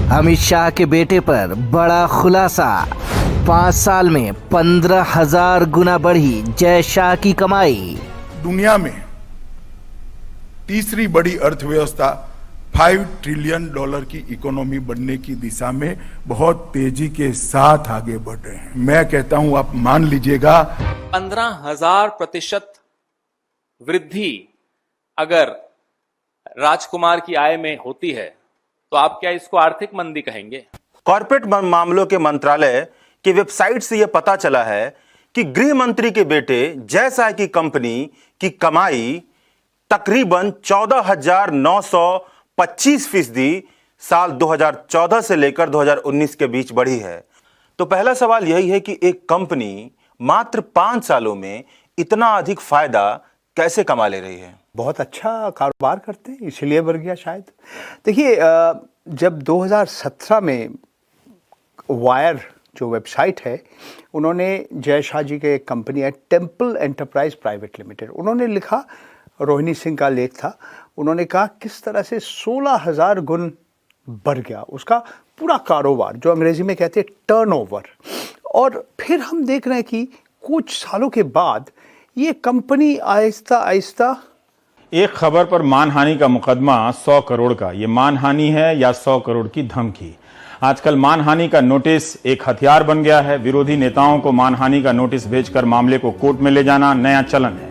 अमित शाह के बेटे पर बड़ा खुलासा। 5 साल में 15,000 गुना बढ़ी जय शाह की कमाई। दुनिया में तीसरी बड़ी अर्थव्यवस्था $5 ट्रिलियन की इकोनॉमी बनने की दिशा में बहुत तेजी के साथ आगे बढ़ रहे हैं। मैं कहता हूं, आप मान लीजिएगा 15,000% वृद्धि अगर राजकुमार की आय में होती है तो आप क्या इसको आर्थिक मंदी कहेंगे? कॉर्पोरेट मामलों के मंत्रालय की वेबसाइट से यह पता चला है कि गृह मंत्री के बेटे जय शाह की कंपनी की कमाई तकरीबन 14,925% साल 2014 से लेकर 2019 के बीच बढ़ी है। तो पहला सवाल यही है कि एक कंपनी मात्र 5 सालों में इतना अधिक फायदा कैसे कमा ले रही है? बहुत अच्छा कारोबार करते हैं, इसलिए बढ़ गया शायद। देखिए, जब 2017 में वायर जो वेबसाइट है, उन्होंने जय शाह जी के एक कंपनी है टेम्पल एंटरप्राइज प्राइवेट लिमिटेड, उन्होंने लिखा, रोहिणी सिंह का लेख था, उन्होंने कहा किस तरह से 16,000 गुण बढ़ गया उसका पूरा कारोबार, जो अंग्रेजी में कहते हैं टर्नओवर। और फिर हम देख रहे हैं कि कुछ सालों के बाद ये कंपनी आहिस्ता आहिस्ता। एक खबर पर मानहानि का मुकदमा 100 करोड़ का, ये मानहानि है या 100 करोड़ की धमकी? आजकल मानहानि का नोटिस एक हथियार बन गया है। विरोधी नेताओं को मानहानि का नोटिस भेजकर मामले को कोर्ट में ले जाना नया चलन है।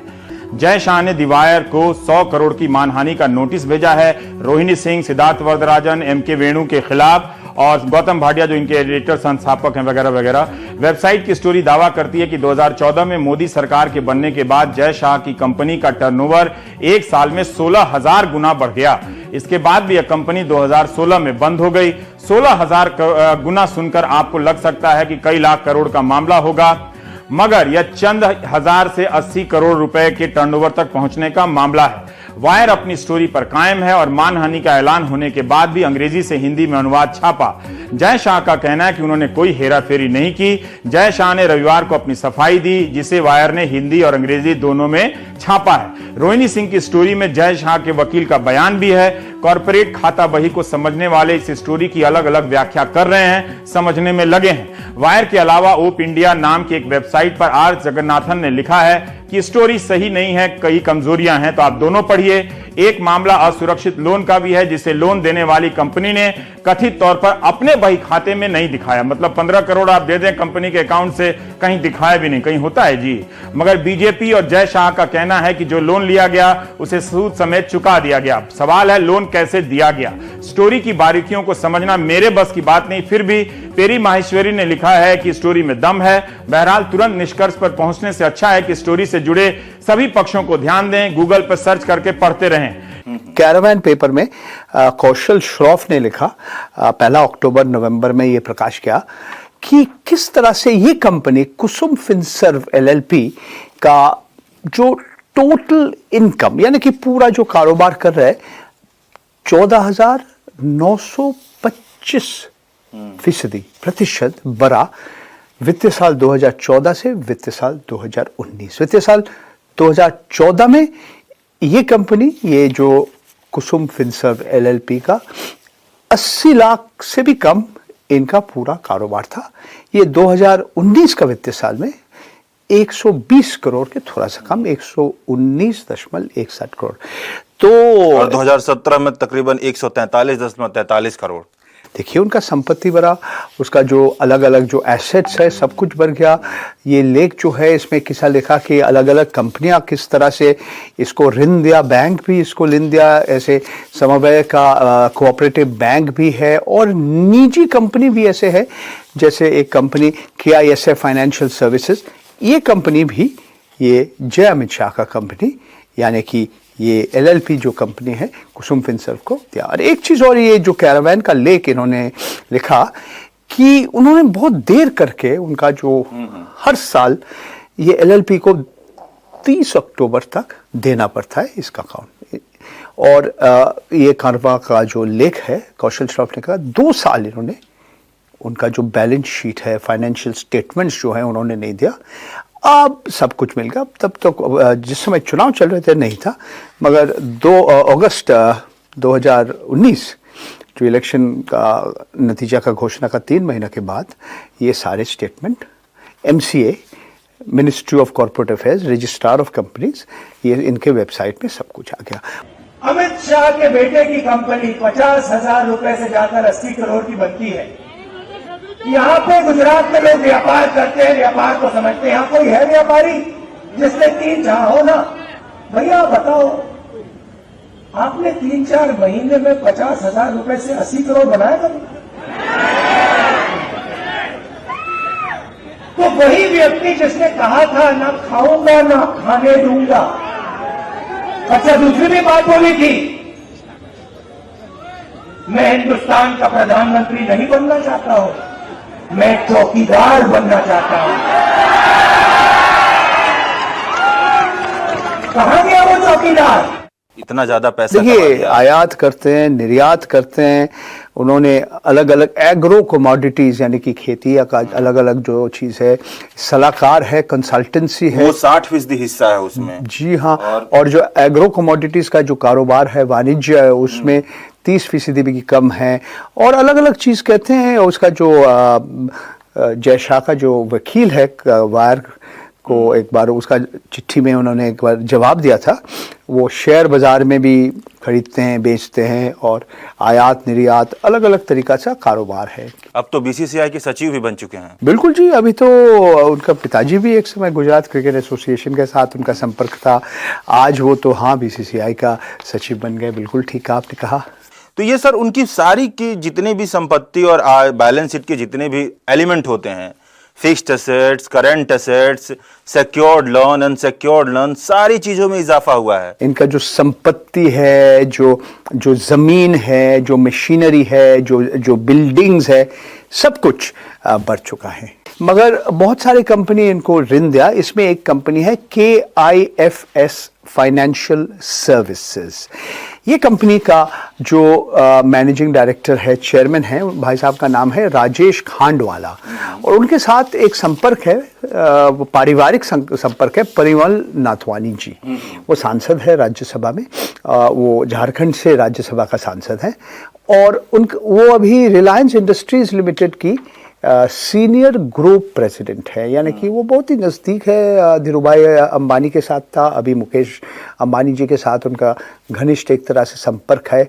जय शाह ने दीवायर को 100 करोड़ की मानहानि का नोटिस भेजा है रोहिणी सिंह, सिद्धार्थ वरदराजन, एम.के. वेणु के खिलाफ और गौतम भाटिया जो इनके एडिटर संस्थापक हैं वगैरह वगैरह। वेबसाइट की स्टोरी दावा करती है कि 2014 में मोदी सरकार के बनने के बाद जय शाह की कंपनी का टर्नओवर एक साल में 16,000 गुना बढ़ गया। इसके बाद भी यह कंपनी 2016 में बंद हो गई। 16,000 गुना सुनकर आपको लग सकता है कि कई लाख करोड़ का मामला होगा, मगर यह चंद हजार से 80 करोड़ रुपए के टर्नओवर तक पहुंचने का मामला है। वायर अपनी स्टोरी पर कायम है और मानहानि का ऐलान होने के बाद भी अंग्रेजी से हिंदी में अनुवाद छापा। जय शाह का कहना है कि उन्होंने कोई हेराफेरी नहीं की। जय शाह ने रविवार को अपनी सफाई दी, जिसे वायर ने हिंदी और अंग्रेजी दोनों में छापा है। रोहिणी सिंह की स्टोरी में जय शाह के वकील का बयान भी है। कॉर्पोरेट खाता बही को समझने वाले इस स्टोरी की अलग अलग व्याख्या कर रहे हैं, समझने में लगे हैं। वायर के अलावा ओप इंडिया नाम की एक वेबसाइट पर आर जगन्नाथन ने लिखा है कि स्टोरी सही नहीं है, कई कमजोरियां हैं, तो आप दोनों पढ़िए। एक मामला असुरक्षित लोन का भी है, जिसे लोन देने वाली कंपनी ने कथित तौर पर अपने बही खाते में नहीं दिखाया। मतलब 15 करोड़ आप दे दें कंपनी के अकाउंट से, कहीं दिखाया भी नहीं। कहीं होता है जी? मगर बीजेपी और जय शाह का कहना है कि जो लोन लिया गया उसे सूद समेत चुका दिया गया। सवाल है लोन कैसे दिया गया? स्टोरी की बारीकियों को समझना मेरे बस की बात नहीं, फिर भी पेरी माहेश्वरी ने लिखा है कि स्टोरी में दम है। बहरहाल तुरंत निष्कर्ष पर पहुंचने से अच्छा है कि स्टोरी से जुड़े सभी पक्षों को ध्यान दें, गूगल पर सर्च करके पढ़ते रहें। कैरावैन पेपर में कौशल श्रॉफ ने लिखा, 1 अक्टूबर-नवंबर में यह प्रकाश किया कि किस तरह से ये कंपनी कुसुम फिनसर्व LLP का जो टोटल इनकम, यानी कि पूरा जो कारोबार कर रहा है, 14,925% बढ़ा वित्तीय साल 2014 से वित्तीय साल 2019। वित्तीय साल 2014 में ये कंपनी, ये जो कुसुम फिनसर्व LLP का 80 लाख से भी कम इनका पूरा कारोबार था। ये 2019 का वित्तीय साल में 120 करोड़ के थोड़ा सा कम, 119.61 करोड़। तो और 2017 में तकरीबन 143.43 करोड़। देखिए उनका संपत्ति बढ़ा, उसका जो अलग अलग जो एसेट्स है सब कुछ बढ़ गया। ये लेख जो है इसमें किसा लिखा कि अलग अलग कंपनियां किस तरह से इसको ऋण दिया, बैंक भी इसको ऋण दिया, ऐसे समवाय का कोऑपरेटिव बैंक भी है और निजी कंपनी भी ऐसे है, जैसे एक कंपनी KISA फाइनेंशियल सर्विसेज, ये कंपनी भी ये जय अमित शाह का कंपनी, यानी कि ये LLP जो कंपनी है कुसुम फिनसर्व को दिया। और एक चीज़ और, ये जो कैरावैन का लेख इन्होंने लिखा कि उन्होंने बहुत देर करके उनका जो हर साल ये LLP को 30 अक्टूबर तक देना पड़ता है इसका अकाउंट। और ये कार्वा का जो लेख है कौशल श्रॉफ ने कहा 2 साल इन्होंने उनका जो बैलेंस शीट है, फाइनेंशियल स्टेटमेंट्स जो है उन्होंने नहीं दिया। अब सब कुछ मिल गया। तब तो जिस समय चुनाव चल रहे थे नहीं था, मगर 2 अगस्त 2019 जो इलेक्शन का नतीजा का घोषणा का 3 महीना के बाद ये सारे statement MCA, ministry of corporate affairs, registrar of companies, ये इनके वेबसाइट में सब कुछ आ गया। अमित शाह के बेटे की कंपनी 50,000 रुपए से जाकर 80 करोड़ की बनती है। यहाँ पे गुजरात में लोग व्यापार करते हैं, व्यापार को समझते हैं। यहाँ कोई है व्यापारी जिसने 3-4 हो ना? भैया बताओ, आपने 3-4 महीने में 50,000 रुपए से 80 करोड़ बनाया कभी? तो वही व्यक्ति जिसने कहा था ना खाऊंगा ना खाने दूंगा, अच्छा दूसरी भी बात बोली थी, मैं हिंदुस्तान का प्रधानमंत्री नहीं बनना चाहता हूं, मैं चौकीदार बनना चाहता हूं। कहां गया वो चौकीदार? इतना ज्यादा पैसा देखिए, आयात करते हैं, निर्यात करते हैं, उन्होंने अलग अलग एग्रो कमोडिटीज यानी कि खेती का अलग अलग जो चीज़ है, सलाहकार है, कंसल्टेंसी है, वो 60% हिस्सा है उसमें। जी हाँ, और जो एग्रो कमोडिटीज का जो कारोबार है, वाणिज्य है, उसमें 30% भी कम है। और अलग अलग चीज़ कहते हैं। उसका जो जय शाह का जो वकील है वायर को, एक बार उसका चिट्ठी में उन्होंने एक बार जवाब दिया था, वो शेयर बाजार में भी खरीदते हैं, बेचते हैं, और आयात निर्यात अलग अलग तरीका से कारोबार है। अब तो BCCI के सचिव भी बन चुके हैं। बिल्कुल जी, अभी तो उनका पिताजी भी एक समय गुजरात क्रिकेट एसोसिएशन के साथ उनका संपर्क था। आज वो तो हाँ BCCI का सचिव बन गए। बिल्कुल ठीक आपने कहा। तो ये सर उनकी सारी की जितने भी संपत्ति और बैलेंस शीट के जितने भी एलिमेंट होते हैं, fixed assets, current assets, secured loan, unsecured loan, सारी चीजों में इजाफा हुआ है। इनका जो संपत्ति है, जो जमीन है, जो मशीनरी है, जो बिल्डिंग्स है, सब कुछ बढ़ चुका है। मगर बहुत सारी कंपनी इनको ऋण दिया। इसमें एक कंपनी है KIFS फाइनेंशियल सर्विसेज। ये कंपनी का जो मैनेजिंग डायरेक्टर है, चेयरमैन है, भाई साहब का नाम है राजेश खांडवाला, और उनके साथ एक संपर्क है, पारिवारिक संपर्क है, परिमल नाथवानी जी। वो सांसद है राज्यसभा में, वो झारखंड से राज्यसभा का सांसद है, और वो अभी रिलायंस इंडस्ट्रीज लिमिटेड की सीनियर ग्रुप प्रेसिडेंट है, यानी कि वो बहुत ही नज़दीक है धीरूभाई अंबानी के साथ था। अभी मुकेश अंबानी जी के साथ उनका घनिष्ठ एक तरह से संपर्क है।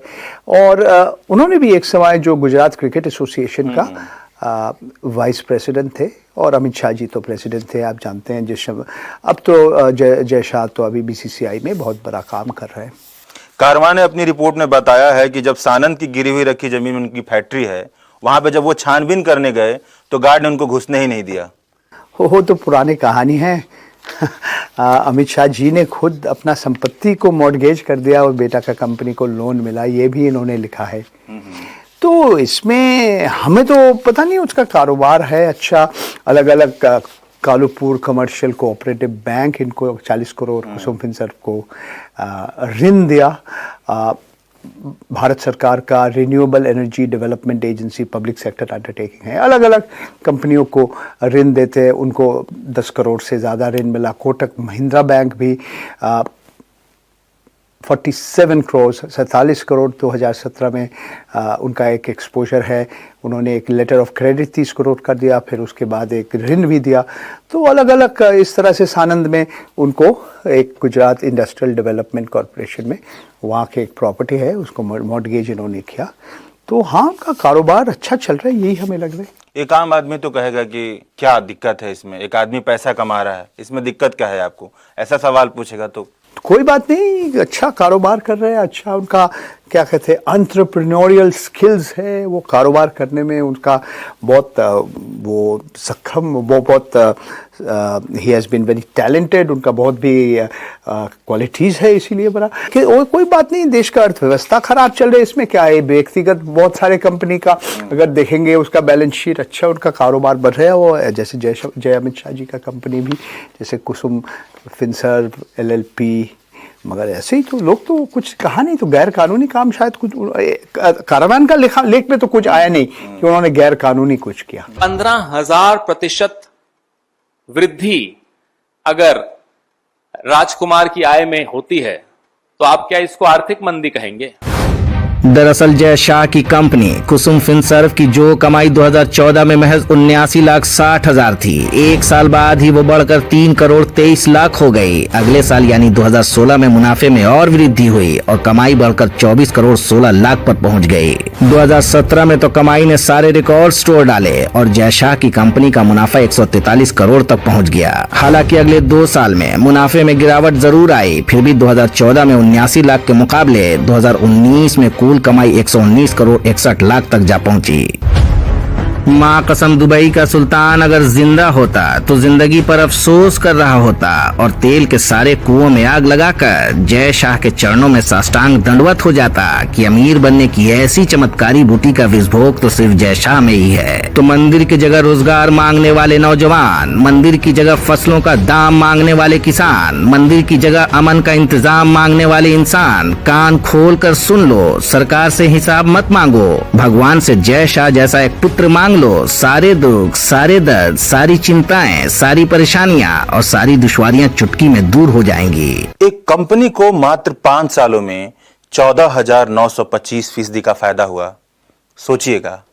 और उन्होंने भी एक समय जो गुजरात क्रिकेट एसोसिएशन का वाइस प्रेसिडेंट थे, और अमित शाह जी तो प्रेसिडेंट थे, आप जानते हैं। अब तो जय शाह तो अभी BCCI में बहुत बड़ा काम कर रहे हैं। कारवां ने अपनी रिपोर्ट में बताया है कि जब सानंद की गिरी हुई रखी जमीन में उनकी फैक्ट्री है, वहां पे जब वो छानबीन करने गए तो गार्ड ने उनको घुसने ही नहीं दिया। वो तो पुरानी कहानी है। अमित शाह जी ने खुद अपना संपत्ति को मॉर्गेज कर दिया और बेटा का कंपनी को लोन मिला, ये भी इन्होंने लिखा है। तो इसमें हमें तो पता नहीं, उसका कारोबार है अच्छा। अलग अलग कालूपुर कमर्शियल कोऑपरेटिव बैंक इनको 40 करोड़ कुसुम फिनसर्व को ऋण दिया। भारत सरकार का renewable energy development agency public sector undertaking है, अलग अलग कंपनियों को ऋण देते हैं, उनको 10 करोड़ से ज़्यादा ऋण मिला। कोटक महिंद्रा बैंक भी 47 करोड़ 47 करोड़ 2017 में उनका एक एक्सपोजर है। उन्होंने एक लेटर ऑफ क्रेडिट 30 करोड़ कर दिया, फिर उसके बाद एक ऋण भी दिया। तो अलग अलग इस तरह से सानंद में उनको एक गुजरात इंडस्ट्रियल डेवलपमेंट कॉरपोरेशन में वहाँ के एक प्रॉपर्टी है, उसको मॉर्गेज इन्होंने किया। तो हाँ, उनका कारोबार अच्छा चल रहा है, यही हमें लग रहा है। एक आम आदमी तो कहेगा कि क्या दिक्कत है इसमें, एक आदमी पैसा कमा रहा है, इसमें दिक्कत क्या है आपको, ऐसा सवाल पूछेगा तो कोई बात नहीं, अच्छा कारोबार कर रहे हैं, अच्छा उनका क्या कहते हैं एंटरप्रेन्योरियल स्किल्स है, वो कारोबार करने में उनका बहुत वो सक्षम, वो बहुत ही हैज़ बीन वेरी टैलेंटेड, उनका बहुत भी क्वालिटीज़ है, इसीलिए बड़ा कि कोई बात नहीं। देश का अर्थव्यवस्था खराब चल रही है, इसमें क्या है, व्यक्तिगत बहुत सारे कंपनी का अगर देखेंगे उसका बैलेंस शीट अच्छा, उनका कारोबार बढ़ रहा है। वो जैसे जय अमित शाह जी का कंपनी भी, जैसे कुसुम फिनसर्व LLP, मगर ऐसे ही तो लोग तो कुछ कहा नहीं, तो गैर कानूनी काम शायद कुछ कारवान का लेख में तो कुछ आया नहीं कि उन्होंने गैर कानूनी कुछ किया। 15,000% वृद्धि अगर राजकुमार की आय में होती है तो आप क्या इसको आर्थिक मंदी कहेंगे? दरअसल जय शाह की कंपनी कुसुम फिनसर्व की जो कमाई 2014 में महज 79,60,000 थी, एक साल बाद ही वो बढ़कर 3 करोड़ 23 लाख हो गई। अगले साल यानी 2016 में मुनाफे में और वृद्धि हुई और कमाई बढ़कर 24 करोड़ 16 लाख पर पहुंच गई। 2017 में तो कमाई ने सारे रिकॉर्ड तोड़ डाले और जय शाह की कंपनी का मुनाफा 143 करोड़ तक पहुंच गया। हालांकि अगले 2 साल में मुनाफे में गिरावट जरूर आई, फिर भी 2014 में 79 लाख के मुकाबले 2019 में कुल कमाई 119 करोड़ 61 लाख तक जा पहुंची। माँ कसम दुबई का सुल्तान अगर जिंदा होता तो जिंदगी पर अफसोस कर रहा होता और तेल के सारे कुओं में आग लगाकर जय शाह के चरणों में साष्टांग दंडवत हो जाता कि अमीर बनने की ऐसी चमत्कारी बूटी का विस्भोग तो सिर्फ जय शाह में ही है। तो मंदिर की जगह रोजगार मांगने वाले नौजवान, मंदिर की जगह फसलों का दाम मांगने वाले किसान, मंदिर की जगह अमन का इंतजाम मांगने वाले इंसान, कान खोल कर सुन लो, सरकार से हिसाब मत मांगो, भगवान से जय शाह जैसा एक पुत्र मांग लो। सारे दुख, सारे दर्द, सारी चिंताएं, सारी परेशानियां और सारी दुश्वारियां चुटकी में दूर हो जाएंगी। एक कंपनी को मात्र 5 सालों में 14,925% का फायदा हुआ। सोचिएगा।